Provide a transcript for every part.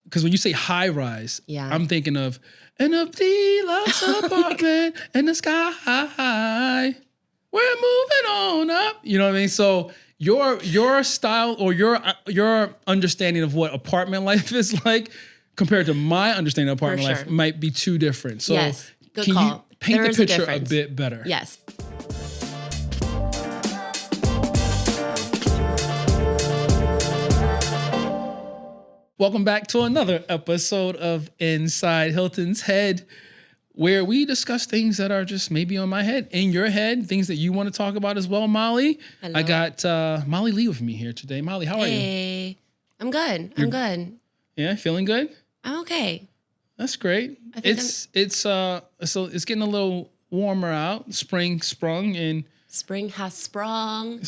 because when you say high rise, Yeah. I'm thinking of an deluxe apartment in the sky. We're moving on up. You know what I mean? So your style or your understanding of what apartment life is like compared to my understanding of apartment For life sure. might be two different. So Yes, good can call. you paint There the is a picture a difference. bit better? Yes. Welcome back to another episode of Inside Hilton's Head, where we discuss things that are just maybe on my head, in your head, things that you want to talk about as well, Molly. Hello. I got Molly Lee with me here today. Molly, how are you? Hey. I'm good. I'm good. Yeah, feeling good? I'm okay. That's great. I think So it's getting a little warmer out. Spring sprung and Spring has sprung.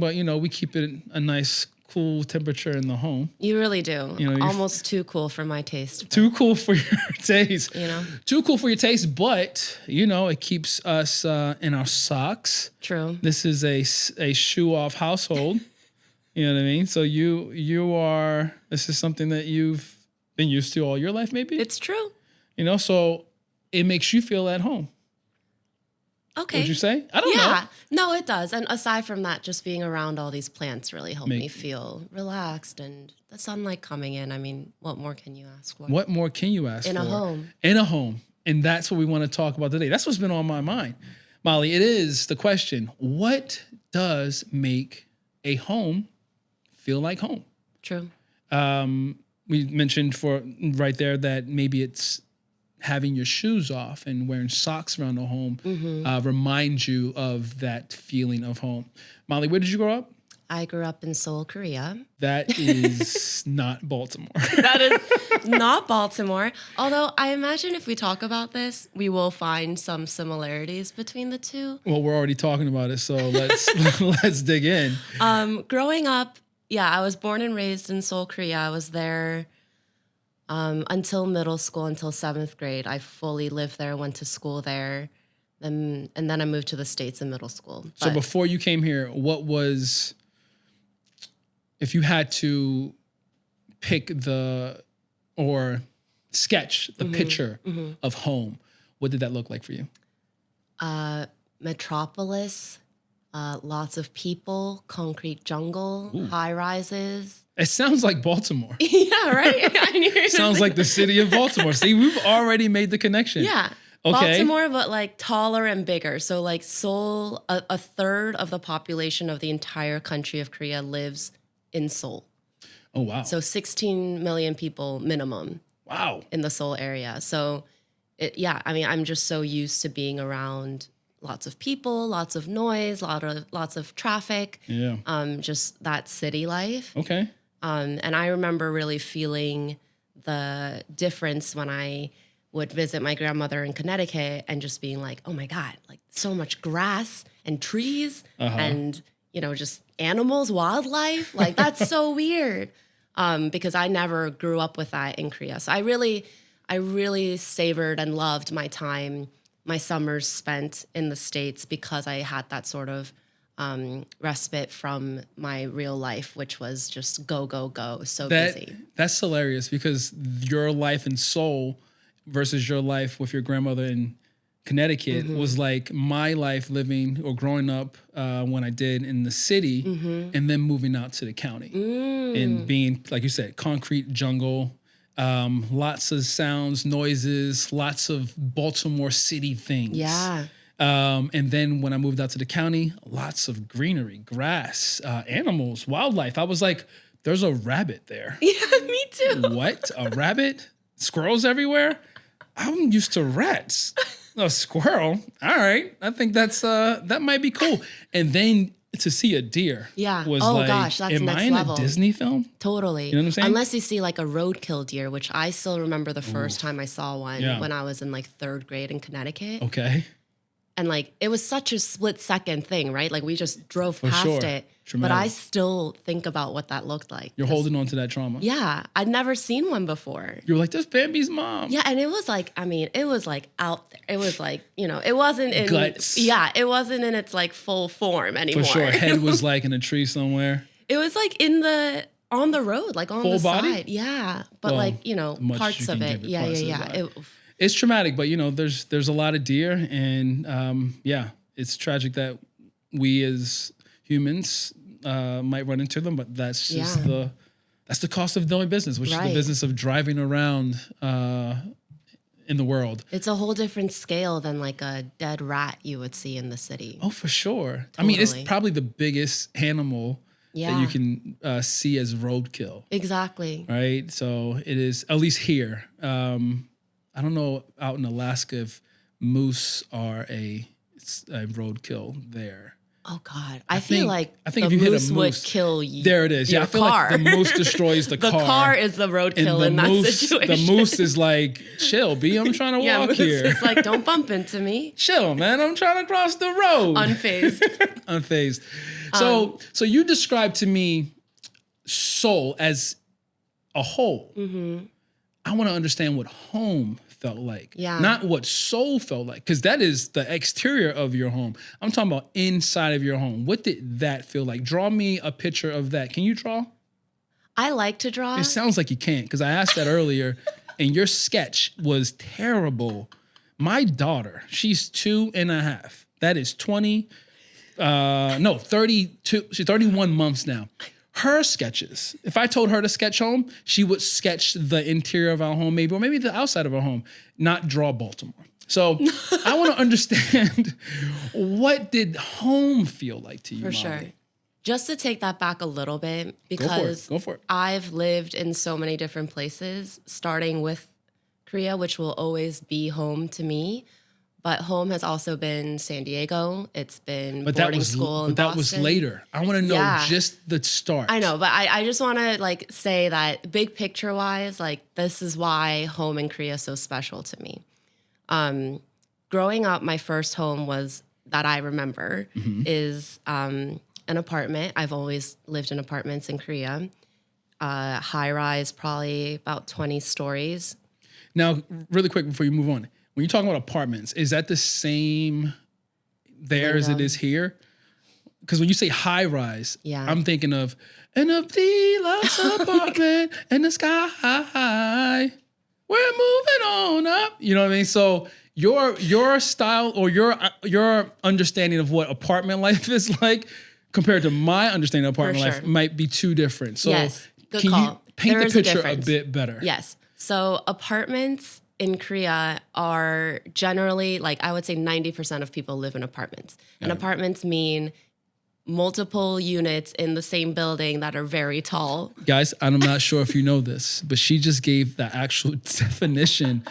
but we keep it a nice cool temperature in the home. You really do. You know, Almost too cool for my taste. Too cool for your taste. You know? Too cool for your taste, but it keeps us in our socks. True. This is a shoe off household. You know what I mean? So this is something that you've been used to all your life, maybe? It's true. So it makes you feel at home. Okay. Would you say? I don't know. Yeah. No, it does. And aside from that, just being around all these plants really helped me feel relaxed and the sunlight coming in. I mean, what more can you ask for? What more can you ask for? In a home. In a home. And that's what we want to talk about today. That's what's been on my mind. Molly, it is the question, what does make a home feel like home? True. We mentioned right there that maybe it's having your shoes off and wearing socks around the home remind you of that feeling of home. Molly, where did you grow up? I grew up in Seoul, Korea. That is not Baltimore. That is not Baltimore. Although I imagine if we talk about this, we will find some similarities between the two. Well, we're already talking about it, so let's dig in. Growing up, yeah, I was born and raised in Seoul, Korea. I was there until middle school, until 7th grade. I fully lived there, went to school there. And then I moved to the States in middle school. So before you came here, if you had to pick or sketch the picture of home, what did that look like for you? Metropolis, lots of people, concrete jungle, high rises. It sounds like Baltimore. Yeah, right? Sounds like the city of Baltimore. See, we've already made the connection. Yeah. Okay. Baltimore, but like taller and bigger. So like Seoul, a third of the population of the entire country of Korea lives in Seoul. Oh, wow. So 16 million people minimum. Wow. In the Seoul area. So I'm just so used to being around lots of people, lots of noise, lots of traffic. Yeah. Just that city life. Okay. And I remember really feeling the difference when I would visit my grandmother in Connecticut and just being like, oh my God, like so much grass and trees and, just animals, wildlife. Like that's so weird because I never grew up with that in Korea. So I really savored and loved my summers spent in the States because I had that sort of respite from my real life, which was just go, go, go. So busy. That's hilarious because your life in Seoul versus your life with your grandmother in Connecticut was like my life living or growing up when I did in the city and then moving out to the county and being, like you said, concrete jungle, lots of sounds, noises, lots of Baltimore city things. Yeah. And then when I moved out to the county, lots of greenery, grass, animals, wildlife. I was like, there's a rabbit there. Yeah, me too. What? A rabbit? Squirrels everywhere? I'm used to rats. A squirrel? All right. I think that might be cool. And then to see a deer was gosh, that's am next I in level. a Disney film? Totally. You know what I'm saying? Unless you see like a roadkill deer, which I still remember the first time I saw one when I was in like 3rd grade in Connecticut. Okay. And like, it was such a split second thing, right? Like we just drove past it. Traumatic. But I still think about what that looked like. You're holding on to that trauma. Yeah. I'd never seen one before. You were like, that's Bambi's mom. Yeah. And it was like, it was like out there. It was like, it wasn't in guts. Yeah. It wasn't in its like full form anymore. For sure. Head was like in a tree somewhere. It was like on the road, like on Full the body? side. Yeah. But Well, like, you know, much parts you of can it. give it, Yeah, parts yeah, of the yeah. body. It's traumatic, but you know, there's a lot of deer, and yeah, it's tragic that we as humans might run into them, but that's just that's the cost of doing business, which is the business of driving around in the world. It's a whole different scale than like a dead rat you would see in the city. Oh, for sure. Totally. I mean, it's probably the biggest animal that you can see as roadkill. Exactly. Right. So it is, at least here. I don't know out in Alaska if moose are a roadkill there. Oh God, I feel like if you hit a moose would kill you. There it is. Yeah, I feel car. like the moose destroys the car. The car is the roadkill in that situation. The moose is like, chill, B, I'm trying to walk moose here. It's like, don't bump into me. Chill, man, I'm trying to cross the road. Unfazed. Unfazed. So you described to me soul as a whole. Mm-hmm. I want to understand what home felt like, not what soul felt like, because that is the exterior of your home. I'm talking about inside of your home. What did that feel like? Draw me a picture of that. Can you draw? I like to draw. It sounds like you can't, because I asked that earlier, and your sketch was terrible. My daughter, she's 2.5. That is 32. She's 31 months now. Her sketches, if I told her to sketch home, she would sketch the interior of our home, maybe, or maybe the outside of our home, not draw Baltimore. So I want to understand, what did home feel like to you, For Mollie? sure. Just to take that back a little bit, because Go for it. I've lived in so many different places, starting with Korea, which will always be home to me. But home has also been San Diego. It's been boarding school in Boston. That was later. I want to know just the start. I know, but I just want to like say that big picture wise, like this is why home in Korea is so special to me. Growing up, my first home was, that I remember, is an apartment. I've always lived in apartments in Korea. High rise, probably about 20 stories. Now, really quick before you move on. When you're talking about apartments, is that the same there as it is here? Because when you say high rise, I'm thinking of an deluxe apartment in the sky. We're moving on up. You know what I mean? So your style or your understanding of what apartment life is like compared to my understanding of apartment life might be too different. So good call. You paint the picture a bit better? Yes. So apartments in Korea are generally, like, I would say 90% of people live in apartments. And apartments mean multiple units in the same building that are very tall. Guys, I'm not sure if you know this, but she just gave the actual definition,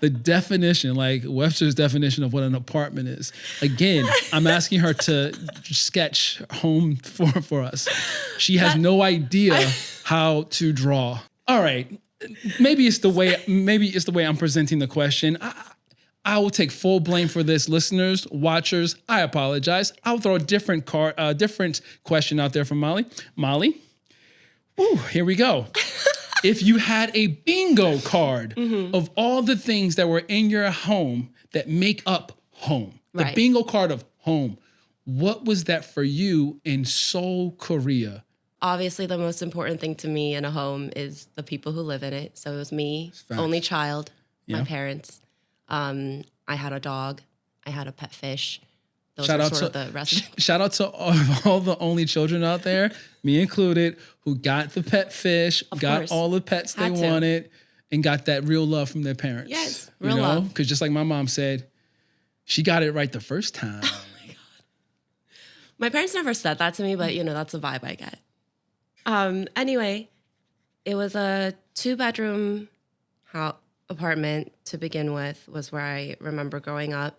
like Webster's definition of what an apartment is. Again, I'm asking her to sketch home for us. She has no idea how to draw. All right. Maybe it's the way I'm presenting the question. I will take full blame for this. Listeners, watchers, I apologize. I'll throw a different question out there for Mollie. Mollie, here we go. If you had a bingo card of all the things that were in your home that make up home, the bingo card of home, what was that for you in Seoul, Korea? Obviously, the most important thing to me in a home is the people who live in it. So it was me, only child, my parents. I had a dog. I had a pet fish. Those are sort of the residents. Shout out to all the only children out there, me included, who got the pet fish, got all the pets they wanted, and got that real love from their parents. Yes, real love. Because just like my mom said, she got it right the first time. Oh my God. My parents never said that to me, but that's a vibe I get. Anyway, it was a 2-bedroom apartment to begin with, was where I remember growing up.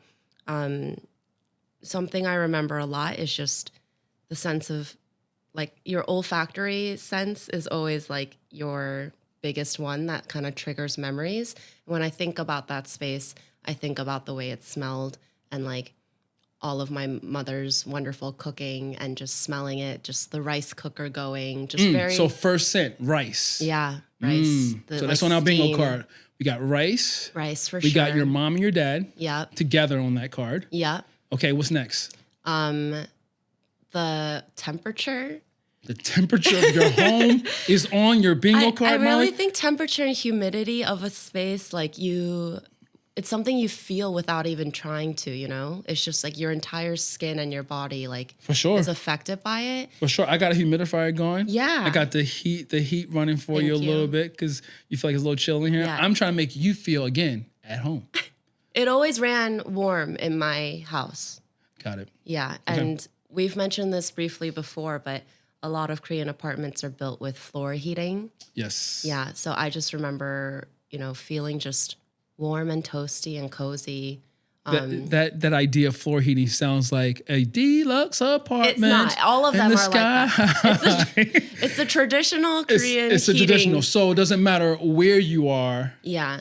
Something I remember a lot is just the sense of, like, your olfactory sense is always like your biggest one that kind of triggers memories. When I think about that space, I think about the way it smelled and like all of my mother's wonderful cooking and just smelling it, just the rice cooker going, just very... So first scent, rice. Yeah, rice. So that's on our bingo card. We got rice. Rice, for sure. We got your mom and your dad together on that card. Yeah. Okay, what's next? The temperature The temperature of your home is on your bingo card, I really Mollie? think temperature and humidity of a space, like it's something you feel without even trying to, you know? It's just like your entire skin and your body, like, For sure. is affected by it. For sure. I got a humidifier going. Yeah. I got the heat running for you a little bit because you feel like it's a little chill in here. Yeah. I'm trying to make you feel, again, at home. It always ran warm in my house. Got it. Yeah. Okay. And we've mentioned this briefly before, but a lot of Korean apartments are built with floor heating. Yes. Yeah. So I just remember, feeling just warm and toasty and cozy. That idea of floor heating sounds like a deluxe apartment. It's not. All of them the are like that. It's a traditional Korean It's a heating. traditional. So it doesn't matter where you are. Yeah.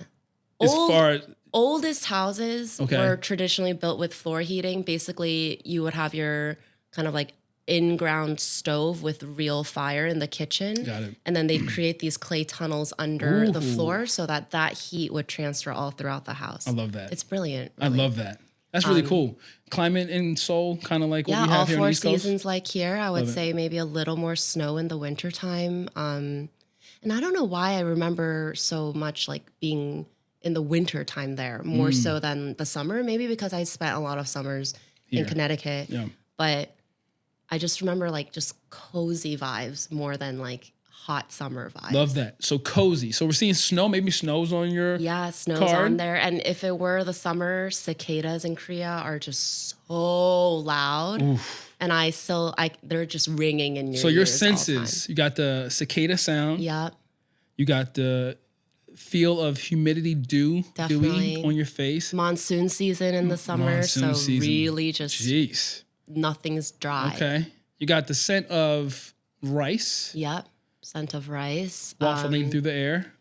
As far as Oldest houses Okay. were traditionally built with floor heating. Basically, you would have your kind of like in-ground stove with real fire in the kitchen. Got it. And then they'd create these clay tunnels under the Ooh. floor so that heat would transfer all throughout the house. I love that. It's brilliant. I love that. That's really cool. Climate in Seoul, kind of like what we all have here on four the East Coast. seasons like here. I would Love it. say maybe a little more snow in the wintertime. And I don't know why I remember so much like being in the winter time there, more so than the summer. Maybe because I spent a lot of summers Here. in Connecticut. Yeah. But I just remember like just cozy vibes more than like hot summer vibes. Love that. So cozy. So we're seeing snow. Maybe snow's on your Yeah, snow's card. on there. And if it were the summer, cicadas in Korea are just so loud. Oof. And they're just ringing in your So your ears all the time. senses, you got the cicada sound. Yeah, You got the feel of humidity, dewy Definitely. on your face. monsoon season in the summer, Monsoon so season. really just Jeez. nothing's dry. Okay. You got the scent of rice Yep, scent of rice. waffling through the air.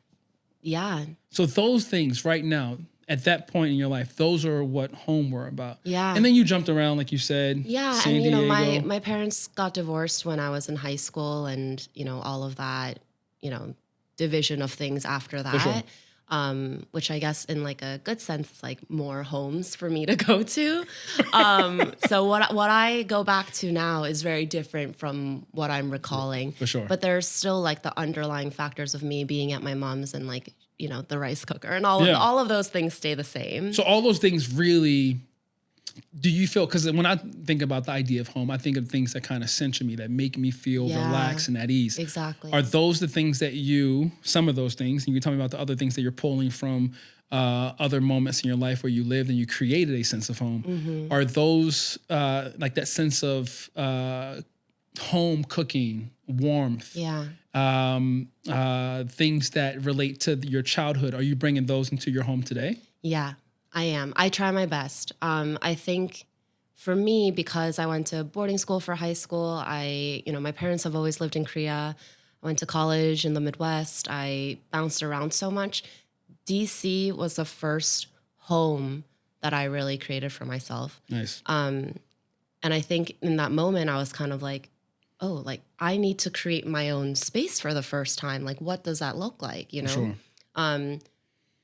Yeah, So those things right now, at that point in your life, those are what home were about. yeah. And then you jumped around, like you said. Yeah, San and Diego. my parents got divorced when I was in high school, and all of that, division of things after that. sure. Which I guess in like a good sense, is like more homes for me to go to. So what I go back to now is very different from what I'm recalling. For sure. But there's still like the underlying factors of me being at my mom's and like the rice cooker and all of those things stay the same. So all those things really, do you feel, because when I think about the idea of home, I think of things that kind of center me, that make me feel Yeah. relaxed and at ease. Exactly. Are those the things that some of those things, and you can tell me about the other things that you're pulling from other moments in your life where you lived and you created a sense of home? Mm-hmm. Are those like that sense of home cooking, warmth, Yeah. things that relate to your childhood? Are you bringing those into your home today? Yeah, I am. I try my best. I think for me, because I went to boarding school for high school, my parents have always lived in Korea. I went to college in the Midwest. I bounced around so much. DC was the first home that I really created for myself. Nice. And I think in that moment, I was kind of like, oh, like I need to create my own space for the first time. Like, what does that look like? Sure.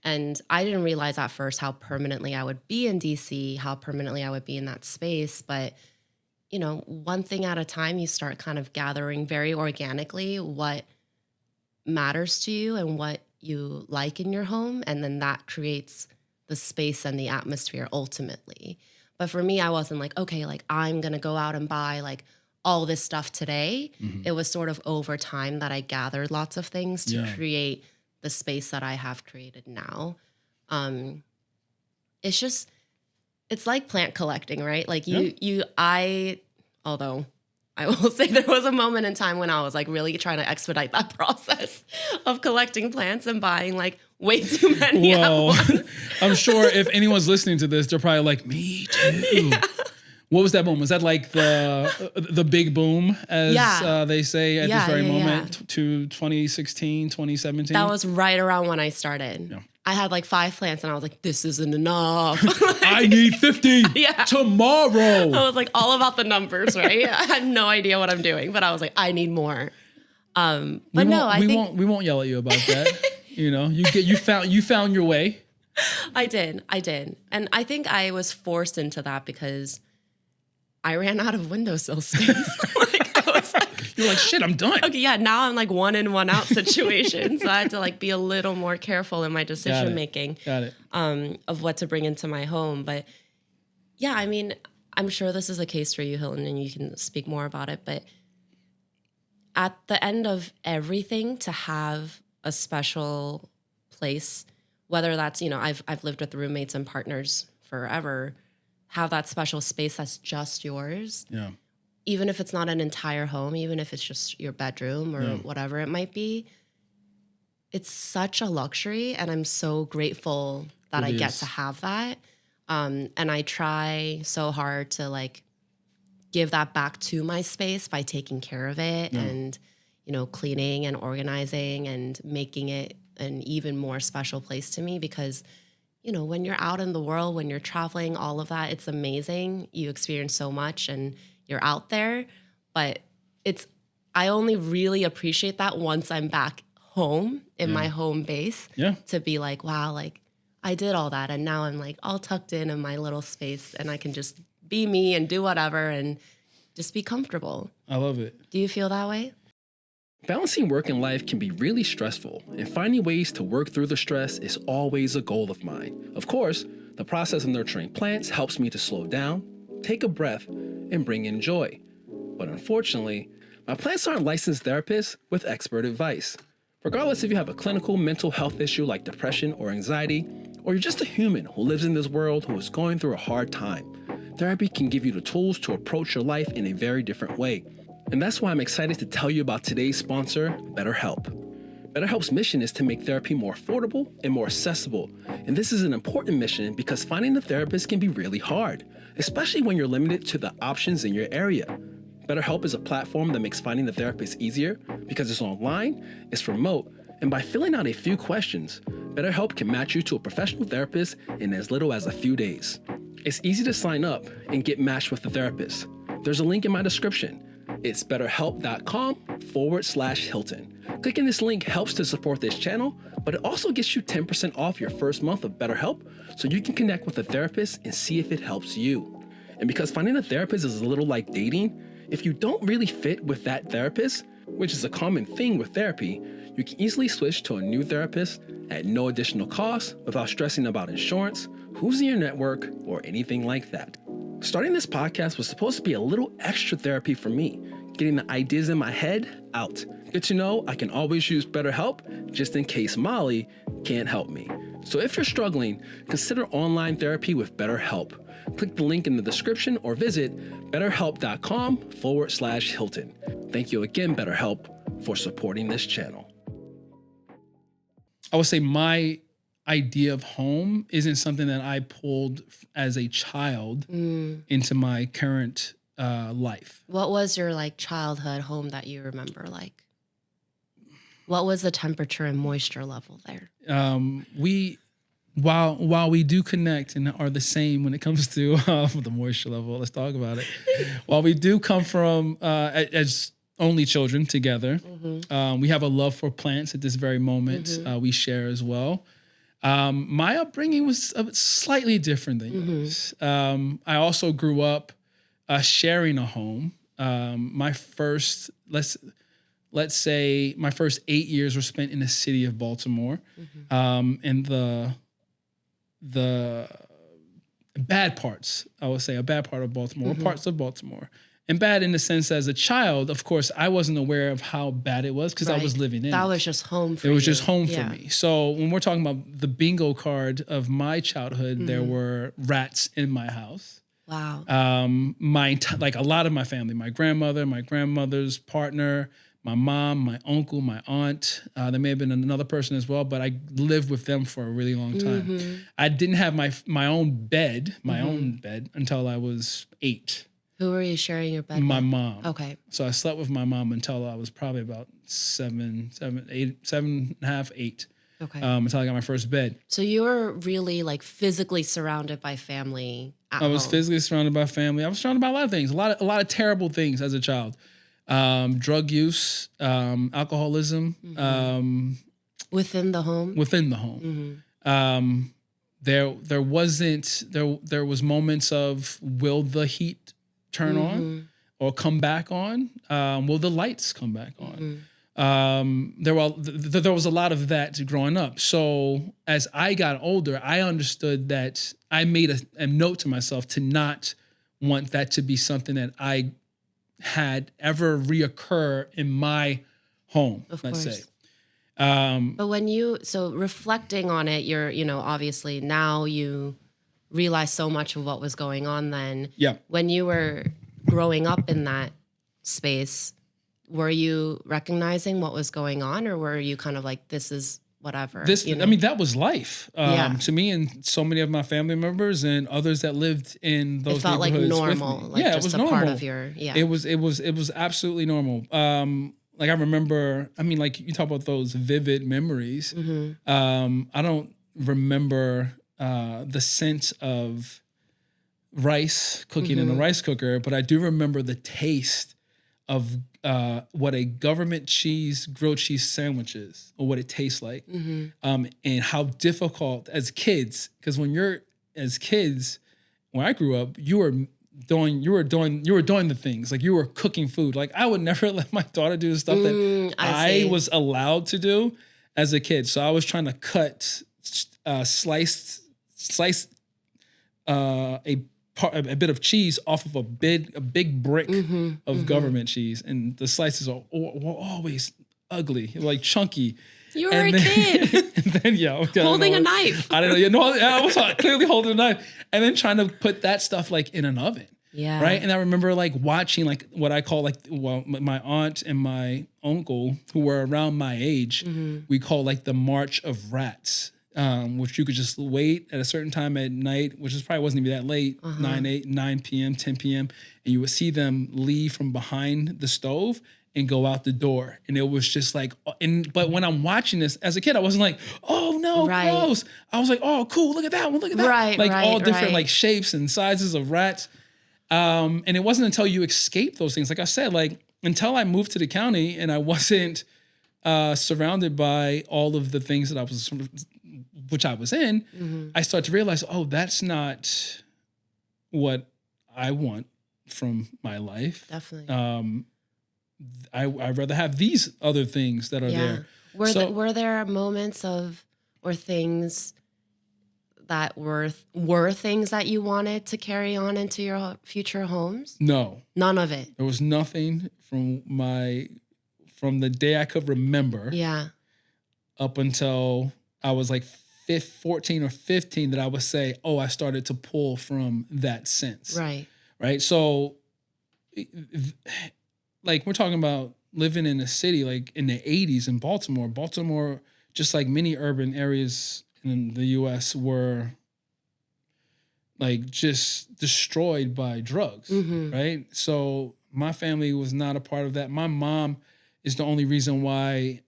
And I didn't realize at first how permanently I would be in DC, how permanently I would be in that space. But, one thing at a time, you start kind of gathering very organically what matters to you and what you like in your home. And then that creates the space and the atmosphere ultimately. But for me, I wasn't like, okay, like I'm going to go out and buy like all this stuff today. Mm-hmm. It was sort of over time that I gathered lots of things to create the space that I have created now. It's like plant collecting, right? Like although I will say there was a moment in time when I was like really trying to expedite that process of collecting plants and buying like way too many at once. I'm sure if anyone's listening to this, they're probably like, me too. Yeah. What was that moment? Was that like the big boom, as they say at this very moment, to 2016, 2017? That was right around when I started. Yeah. I had like 5 plants and I was like, this isn't enough. I need 50 Yeah. tomorrow. I was like all about the numbers, right? I had no idea what I'm doing, but I was like, I need more. But we won't yell at you about that. You found your way. I did. And I think I was forced into that because I ran out of windowsill space. You're like, shit, I'm done. Okay, yeah, now I'm like one in, one out situation. So I had to like be a little more careful in my decision making. Got it. Of what to bring into my home. But yeah, I mean, I'm sure this is a case for you, Hilton, and you can speak more about it. But at the end of everything, to have a special place, whether that's, you know, I've lived with roommates and partners forever, have that special space that's just yours. Yeah. Even if it's not an entire home, even if it's just your bedroom or whatever it might be, it's such a luxury. And I'm so grateful that I get to have that. And I try so hard to like give that back to my space by taking care of it and, you know, cleaning and organizing and making it an even more special place to me because, you know, when you're out in the world, when you're traveling, all of that, it's amazing. You experience so much and you're out there, but I only really appreciate that once I'm back home in my home base to be like, wow, like I did all that. And now I'm like all tucked in my little space and I can just be me and do whatever and just be comfortable. I love it. Do you feel that way? Balancing work and life can be really stressful, and finding ways to work through the stress is always a goal of mine. Of course, the process of nurturing plants helps me to slow down, take a breath, and bring in joy. But unfortunately, my plants aren't licensed therapists with expert advice. Regardless if you have a clinical mental health issue like depression or anxiety, or you're just a human who lives in this world who is going through a hard time, therapy can give you the tools to approach your life in a very different way. And that's why I'm excited to tell you about today's sponsor, BetterHelp. BetterHelp's mission is to make therapy more affordable and more accessible. And this is an important mission because finding a therapist can be really hard, especially when you're limited to the options in your area. BetterHelp is a platform that makes finding a therapist easier because it's online, it's remote, and by filling out a few questions, BetterHelp can match you to a professional therapist in as little as a few days. It's easy to sign up and get matched with a therapist. There's a link in my description. It's betterhelp.com/Hilton. Clicking this link helps to support this channel, but it also gets you 10% off your first month of BetterHelp so you can connect with a therapist and see if it helps you. And because finding a therapist is a little like dating, if you don't really fit with that therapist, which is a common thing with therapy, you can easily switch to a new therapist at no additional cost without stressing about insurance, who's in your network, or anything like that. Starting this podcast was supposed to be a little extra therapy for me, getting the ideas in my head out. Good to know I can always use BetterHelp just in case Mollie can't help me. So if you're struggling, consider online therapy with BetterHelp. Click the link in the description or visit betterhelp.com/Hilton. Thank you again, BetterHelp, for supporting this channel. I would say my idea of home isn't something that I pulled as a child into my current life. What was your like childhood home that you remember? Like, what was the temperature and moisture level there? While we do connect and are the same when it comes to the moisture level, let's talk about it. While we do come from as only children together, we have a love for plants at this very moment. We share as well. My upbringing was slightly different than yours. I also grew up sharing a home. My first, let's say, my first 8 years were spent in the city of Baltimore, in the bad parts. I would say a bad part of Baltimore, parts of Baltimore. And bad in the sense as a child, of course, I wasn't aware of how bad it was because I was living in that it. was just home for you. It was just home for me. So when we're talking about the bingo card of my childhood, there were rats in my house. Wow. Like a lot of my family, my grandmother, my grandmother's partner, my mom, my uncle, my aunt. There may have been another person as well, but I lived with them for a really long time. I didn't have my own bed, until I was 8. Who were you sharing your bed with? My mom. Okay. So I slept with my mom until I was probably about 7 and a half, 8. Okay. Until I got my first bed. So you were really like physically surrounded by family at I was home. physically surrounded by family. I was surrounded by a lot of things, a lot of terrible things as a child. Drug use, alcoholism. Within the home? Within the home. There was moments of will the heat turn on, or come back on? Will the lights come back on? There was a lot of that growing up. So as I got older, I understood that I made a note to myself to not want that to be something that I had ever reoccur in my home, Of let's course. say. But so reflecting on it, obviously now you realize so much of what was going on then. Yeah. When you were growing up in that space, were you recognizing what was going on, or were you kind of like, this is whatever? I mean, that was life to me and so many of my family members and others that lived in those it felt like neighborhoods normal, with me. like Yeah, just it was a normal. part of your, It was absolutely normal. Like I remember, I mean, like you talk about those vivid memories. I don't remember the scent of rice cooking in a rice cooker, but I do remember the taste of what a government grilled cheese sandwich is, or what it tastes like, and how difficult as kids. Because when I grew up, you were doing the things, like you were cooking food. Like I would never let my daughter do the stuff that I was allowed to do as a kid. So I was trying to cut slice a bit of cheese off of a big brick of government cheese, and the slices were always ugly, like chunky. You were a kid. And then holding a knife. I don't know. I was clearly holding a knife, and then trying to put that stuff like in an oven. Yeah. Right. And I remember like watching like what I call my aunt and my uncle who were around my age, we call like the March of Rats. Which you could just wait at a certain time at night, which probably wasn't even that late, 9 p.m., 10 p.m. And you would see them leave from behind the stove and go out the door. And it was just like, but when I'm watching this as a kid, I wasn't like, oh no, gross. I was like, oh, cool. Look at that one. Look at that. All different like shapes and sizes of rats. And it wasn't until you escape those things. Like I said, like until I moved to the county and I wasn't surrounded by all of the things that I was in, I start to realize, oh, that's not what I want from my life. Definitely. I'd rather have these other things that are there. Were there moments or things that were things that you wanted to carry on into your future homes? No. None of it. There was nothing from the day I could remember. Yeah. Up until I was like 14 or 15 that I would say, oh, I started to pull from that sense. Right. So like we're talking about living in a city, like in the 80s in Baltimore, just like many urban areas in the US were like just destroyed by drugs. Right. So my family was not a part of that. My mom is the only reason why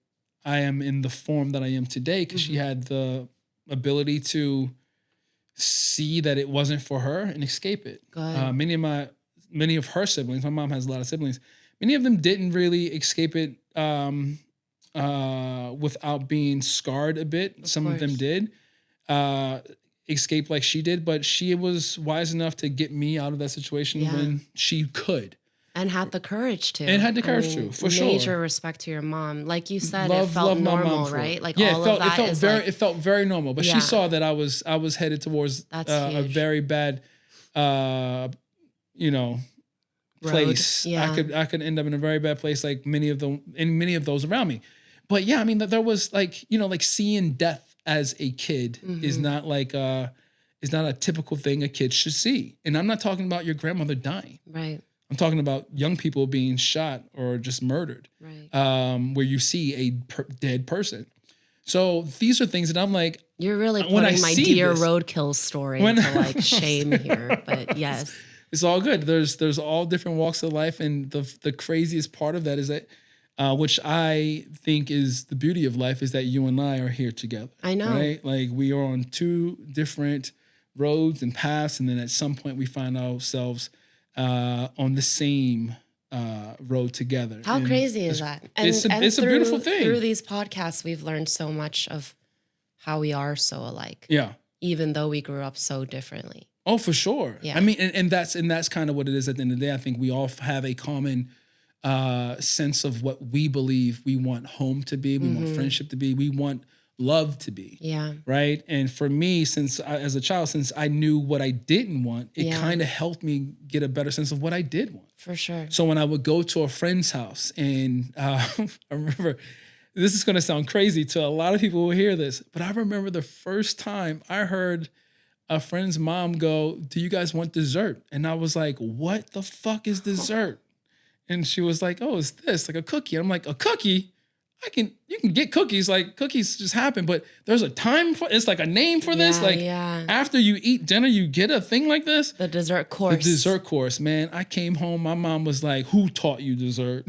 I am in the form that I am today, because she had the ability to see that it wasn't for her and escape it. Many of her siblings, my mom has a lot of siblings, many of them didn't really escape it without being scarred a bit. Some of them did escape like she did, but she was wise enough to get me out of that situation when she could. And had the courage to. For sure. Major respect to your mom. Like you said, it felt normal, right? Like it felt very normal. But she saw that I was headed towards a very bad, place. Yeah. I could end up in a very bad place, like many of those around me. But yeah, I mean, there was like seeing death as a kid is not is not a typical thing a kid should see. And I'm not talking about your grandmother dying. Right. I'm talking about young people being shot or just murdered, right? Where you see a dead person. So these are things that I'm like, you're really putting my deer roadkill story into like shame here, but yes, it's all good. There's all different walks of life, and the craziest part of that is that, which I think is the beauty of life, is that you and I are here together. I know, right? Like we are on two different roads and paths, and then at some point we find ourselves on the same road together. How crazy is that? And it's a beautiful thing. Through these podcasts, we've learned so much of how we are so alike. Yeah. Even though we grew up so differently. Oh, for sure. Yeah. I mean, and that's kind of what it is at the end of the day. I think we all have a common sense of what we believe we want home to be, we want friendship to be, we want love to be. Yeah. Right. And for me, as a child, since I knew what I didn't want, it kind of helped me get a better sense of what I did want. For sure. So when I would go to a friend's house, and I remember, this is going to sound crazy to a lot of people who hear this, but I remember the first time I heard a friend's mom go, "Do you guys want dessert?" And I was like, "What the fuck is dessert?" And she was like, "Oh, it's this, like a cookie." I'm like, "A cookie? You can get cookies, like cookies just happen, but there's a time for it's like a name for this. Like after you eat dinner, you get a thing like this." The dessert course. The dessert course, man. I came home, my mom was like, "Who taught you dessert?"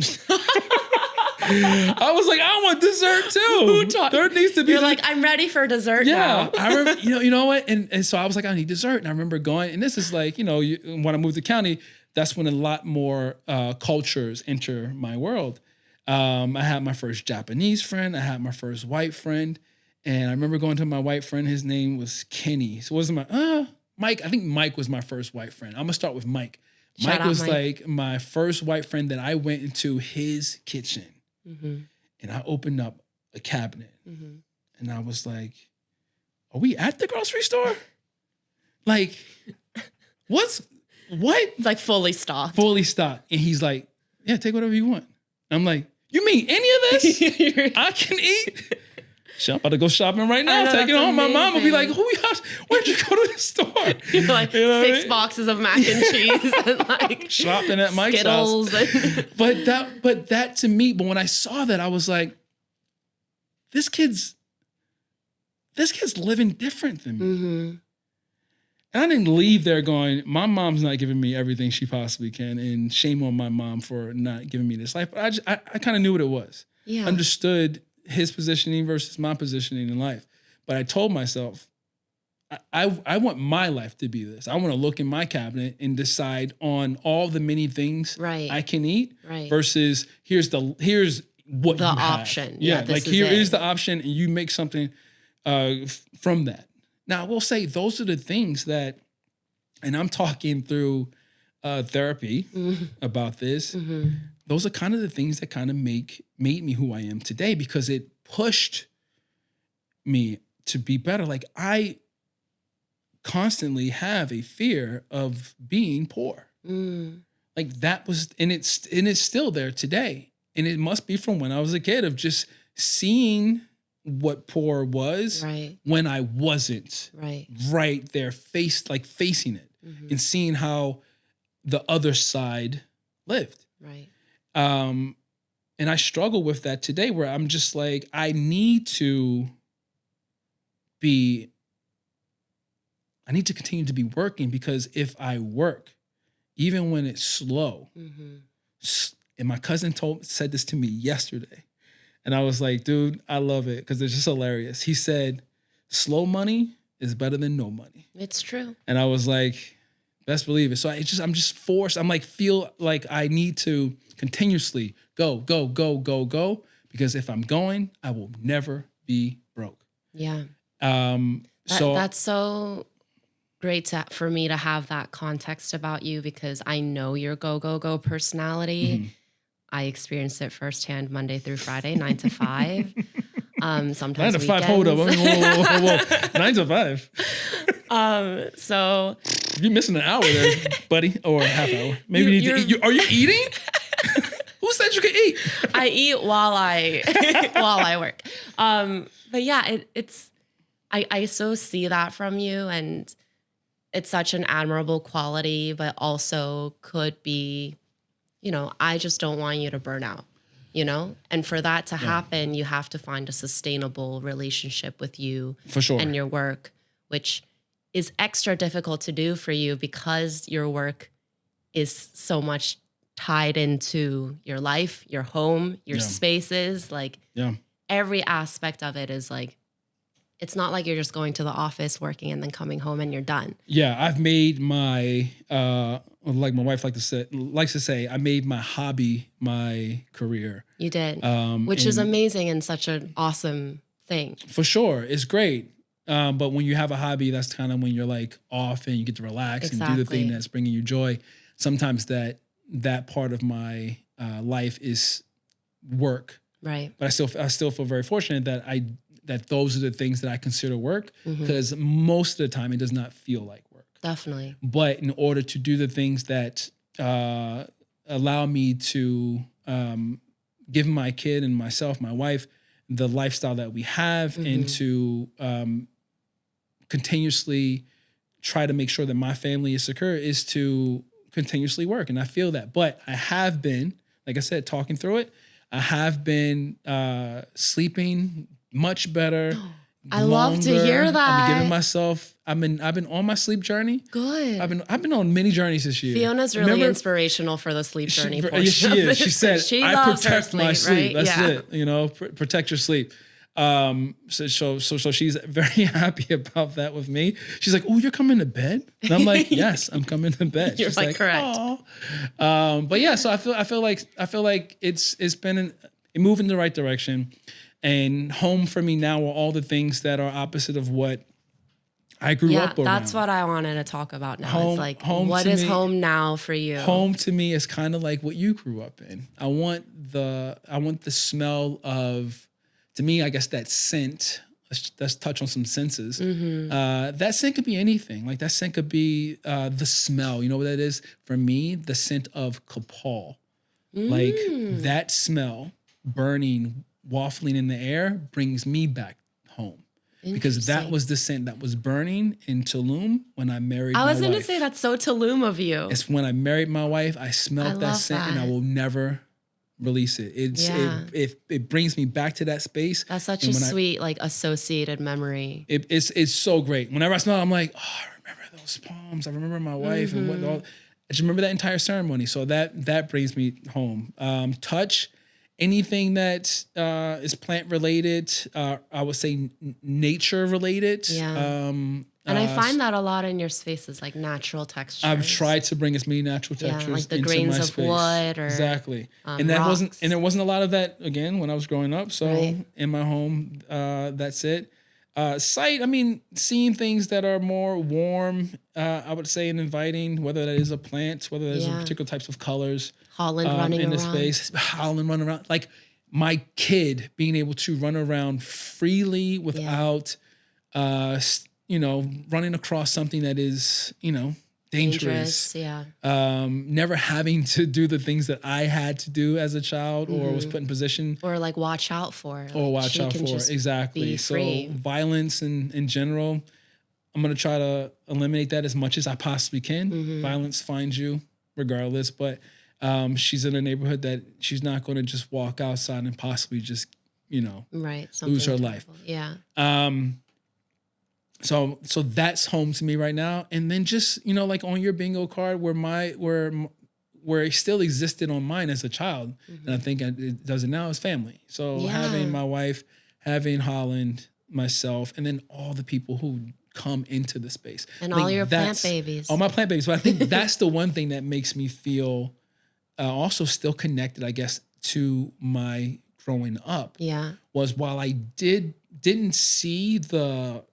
I was like, "I want dessert too." Who taught there needs to be. You're like, "I'm ready for dessert now." I remember, you know what? And so I was like, "I need dessert." And I remember going, and this is like, when I moved to county, that's when a lot more cultures enter my world. I had my first Japanese friend. I had my first white friend. And I remember going to my white friend. His name was Kenny. So it wasn't Mike. I think Mike was my first white friend. I'm going to start with Mike. Mike was like my first white friend that I went into his kitchen. And I opened up a cabinet. And I was like, "Are we at the grocery store? Like, what?" It's like fully stocked. Fully stocked. And he's like, "Yeah, take whatever you want." I'm like, "You mean any of this? I can eat?" So I'm about to go shopping right now. Take it home. My mom will be like, "Where'd you go to the store?" You're like, six boxes of mac and cheese and like shopping at Mike's Skittles house. But that to me, but when I saw that, I was like, this kid's living different than me. And I didn't leave there going, "My mom's not giving me everything she possibly can, and shame on my mom for not giving me this life." But I kind of knew what it was. Yeah. Understood his positioning versus my positioning in life. But I told myself, I want my life to be this. I want to look in my cabinet and decide on all the many things I can eat versus here's what the option. Have. Yeah, like here is the option, and you make something from that. Now, I will say those are the things that, and I'm talking through therapy about this. Those are kind of the things that kind of made me who I am today, because it pushed me to be better. Like I constantly have a fear of being poor. Like that was, and it's still there today. And it must be from when I was a kid of just seeing what poor was when I wasn't right there, facing it and seeing how the other side lived. And I struggle with that today, where I'm just like, I need to continue to be working, because if I work, even when it's slow, and my cousin said this to me yesterday, and I was like, dude, I love it because it's just hilarious. He said, "Slow money is better than no money." It's true. And I was like, best believe it. So I'm just forced. I'm like, feel like I need to continuously go, because if I'm going, I will never be broke. Yeah. So that's so great for me to have that context about you, because I know your go personality. I experienced it firsthand Monday through Friday, 9 to 5. Sometimes 9 to 5, weekends. hold up. Whoa. 9 to 5. So You're missing an hour there, buddy, or a half hour. Maybe you need to eat. Are you eating? Who said you could eat? I eat while I work. But yeah, I so see that from you, and it's such an admirable quality, but also could be, I just don't want you to burn out, and for that to happen, you have to find a sustainable relationship with you for sure and your work, which is extra difficult to do for you because your work is so much tied into your life, your home, your spaces. Like every aspect of it is like, it's not like you're just going to the office, working, and then coming home and you're done. Yeah, I've made my, like my wife likes to say, I made my hobby my career. You did, which is amazing and such an awesome thing. For sure, it's great. But when you have a hobby, that's kind of when you're like off and you get to relax and do the thing Exactly. that's bringing you joy. Sometimes that part of my life is work, Right. but I still feel very fortunate that those are the things that I consider work, because most of the time it does not feel like work. Definitely. But in order to do the things that allow me to give my kid and myself, my wife, the lifestyle that we have, and to continuously try to make sure that my family is secure, is to continuously work. And I feel that. But I have been, like I said, talking through it, I have been sleeping much better. I love to hear I've been that. giving myself. I've been on my sleep journey. Good. I've been on many journeys this year. Fiona's really inspirational for the sleep journey portion. She of is. this. She said, she "I loves her protect my sleep." right? That's it. You know, protect your sleep. So she's very happy about that with me. She's like, "Oh, you're coming to bed?" And I'm like, "Yes, I'm coming to bed." You're She's like, correct. "Aw." But yeah, so I feel like it's been a move in the right direction. And home for me now are all the things that are opposite of what I grew up around. That's what I wanted to talk about now. Home- It's like, home what to is me- home now for you? Home to me is kind of like what you grew up in. I want the smell of, to me, I guess that scent. Let's touch on some senses. That scent could be anything. Like that scent could be the smell. You know what that is? For me, the scent of kapal. Like that smell, burning, waffling in the air, brings me back home. Because that Interesting. was the scent that was burning in Tulum when I married my I wife. was going to say that's so Tulum of you. It's when I married my wife, I smelled that love scent and I that. will never release it. Yeah. It brings me back to that space. That's such And a when sweet, like, associated memory. It's so great. Whenever I smell it, I'm like, oh, I remember those palms. I remember my wife and what all. I just remember that entire ceremony. So that brings me home. Touch, anything that is plant related, I would say nature related. Yeah. And I find that a lot in your spaces, like natural textures. I've tried to bring as many natural Yeah, textures like the into grains my of space. wood or, exactly, and that rocks. there wasn't a lot of that again when I was growing up. So Right. in my home, that's it. Sight, I mean, seeing things that are more warm, I would say, and inviting, whether that is a plant, whether there's Yeah. particular types of colors Holland running in the around. space, Holland running around, like my kid being able to run around freely without, running across something that is, dangerous. Yeah. Never having to do the things that I had to do as a child or was put in position Or like watch out for. or Like, watch she out can for. just Exactly. be So free. violence in general, I'm going to try to eliminate that as much as I possibly can. Violence finds you regardless, but she's in a neighborhood that she's not going to just walk outside and possibly just, Right. lose her something life. terrible. Yeah. So that's home to me right now. And then just, like on your bingo card where it still existed on mine as a child, and I think it does it now, is family. So Yeah. having my wife, having Holland, myself, and then all the people who come into the space. And I think all your plant that's- babies. All my plant babies. But I think that's the one thing that makes me feel also still connected, I guess, to my growing up. Yeah. Was while I didn't see the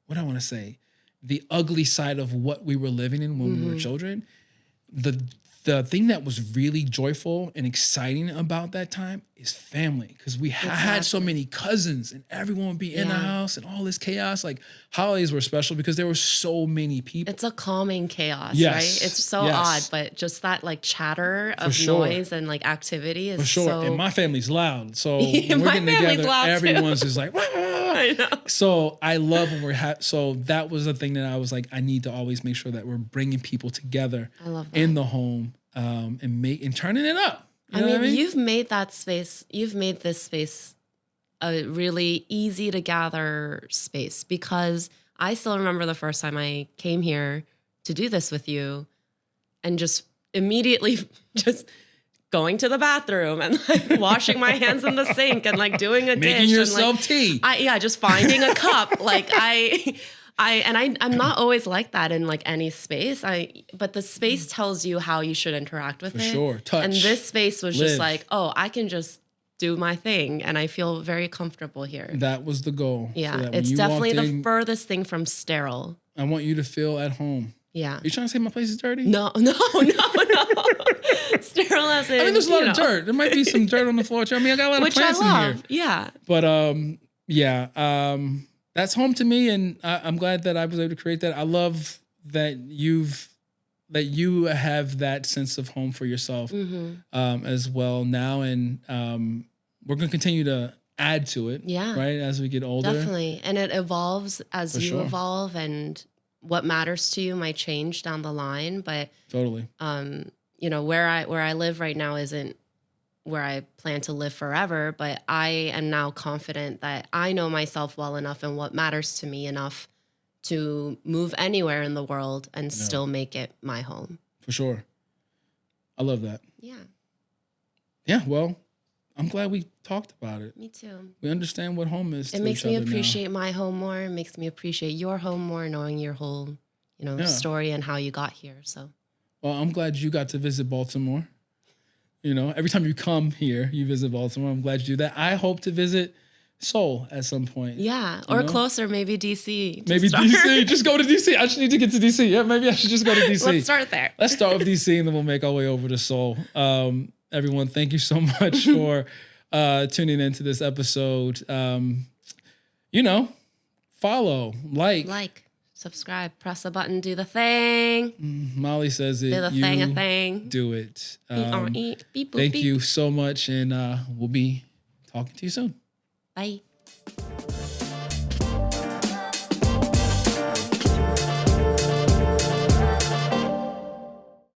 what I want to say, the ugly side of what we were living in when we were children, the thing that was really joyful and exciting about that time is family, because we had so many cousins and everyone would be in the Yeah. house and all this chaos. Like holidays were special because there were so many people. It's a calming chaos, Yes. right? It's so Yes. odd, but just that like chatter of sure. noise and like activity is For sure. so. And my family's loud. So when we're My getting family's together, loud, too. everyone's just like, I know. so I love when so that was the thing that I was like, I need to always make sure that we're bringing people together I love that. in the home, and turning it up. You I know mean, what you've made that space, you've made this space a really easy to gather space, because I still remember the first time I came here to do this with you and just immediately just going to the bathroom and like washing my hands in the sink and like doing a dish. Making and, yourself like, tea. just finding a cup. Like I'm not always like that in like any space. But the space tells you how you should interact with For it. sure. Touch. And this space was Live. just like, oh, I can just do my thing, and I feel very comfortable here. That was the goal. Yeah, So that when it's you definitely walked the in, furthest thing from sterile. I want you to feel at home. Yeah. You trying to say my place is dirty? No. Sterile as in, I mean, there's a lot of dirt. There might be some dirt on the floor too. I mean, I got a lot of plants in here. Yeah. But that's home to me, and I'm glad that I was able to create that. I love that you have that sense of home for yourself as well now, and we're gonna continue to add to it. Yeah. Right, as we get older. Definitely, and it evolves as For you sure. evolve, and what matters to you might change down the line. But Totally. where I live right now isn't where I plan to live forever, but I am now confident that I know myself well enough and what matters to me enough to move anywhere in the world and still make it my home. For sure. I love that. Yeah, Yeah, well, I'm glad we talked about it. me too. We understand what home is. It makes me appreciate my home more. It makes me appreciate your home more, knowing your whole, story and how you got here. So, Well, I'm glad you got to visit Baltimore. Every time you come here, you visit Baltimore. I'm glad you do that. I hope to visit Seoul at some point. yeah, or closer, maybe DC. to Maybe start. DC. Just go to DC. I just need to get to DC. Yeah, maybe I should just go to DC. Let's start there. Let's start with DC, and then we'll make our way over to Seoul. Everyone, thank you so much for tuning into this episode. Follow, like, subscribe, press a button, do the thing. Molly says it. Do the thing, a thing. Do it. Beep, boop, Thank beep. you so much, and we'll be talking to you soon. Bye.